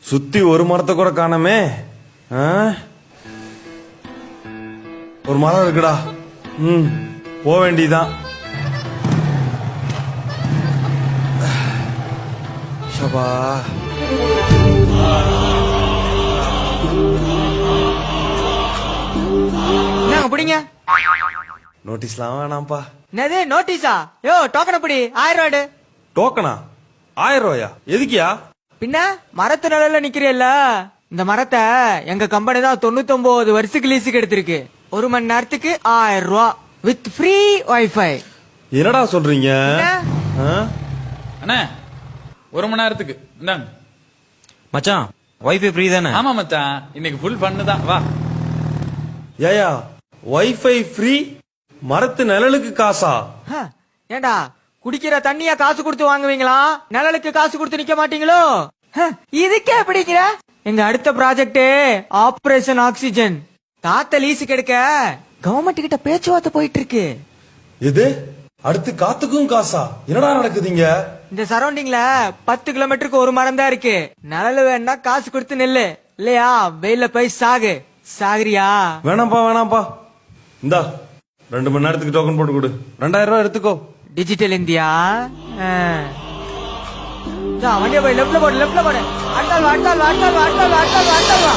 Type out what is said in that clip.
சுத்தி ஒரு மரத்தை கூட காணமே. ஒரு மரம் இருக்குடா. போக வேண்டியதான். ஷபா பிடிங்க. நோட்டீஸ்லாம் வேணாம்ப்பா. என்னது நோட்டீஸா? யோ டோக்கன் பிடி, 1000 ரூபாடு. டோக்கனா? 1000 ரூபாயா? எதுக்கியா? பின்ன மரத்து நிழல்ல நிக்கிறீல்ல, இந்த மரத்தை எங்க கம்பெனி தான் 99 வருஷத்துக்கு லீஸுக்கு எடுத்திருக்கு. 1 மணி நேரத்துக்கு 1000 ரூபா வித் ஃப்ரீ வைஃபை. என்னடா சொல்றீங்க? அண்ணா 1 மணி நேரத்துக்கு இந்தாங்க மச்சான். வைஃபை ஃப்ரீ தானே? ஆமா மச்சான், இன்னைக்கு ஃபுல் பண்ணுதான். வா. ஏயா வைஃபை ஃப்ரீ, மரத்து நிழலுக்கு காசா? ஏண்டா குடிக்கிற தண்ணியா காசு கொடுத்து வாங்குவீங்களா? நிழலுக்கு காசு கொடுத்து நிக்க மாட்டீங்களோ? இதுக்கே பிடிக்கிற? எங்க அடுத்த ப்ராஜெக்ட் ஆபரேஷன் ஆக்சிஜன். காத்த லீஸுக்கு எடுக்க கவர்மெண்ட் கிட்ட பேச்சுவார்த்தை போயிட்டு இருக்கு. இது அடுத்து காத்துக்கும் காசா? என்னடா நடக்குதுங்க? இந்த சரௌண்டிங்ல 10 கிலோமீட்டருக்கு ஒரு மரம் தான் இருக்கு. நிழல் வேணா காசு கொடுத்து நெல்லு, இல்லையா வெயில போய் சாகுறியா? வேணாம்ப்பா. இந்தா 2 மணி நேரத்துக்கு டோக்கன் போட்டு கொடு. 2000 ரூபாய் எடுத்துக்கோ. Digital India. வண்டியை போய் லெப்ட்ல போடு. அடுத்தால் வா.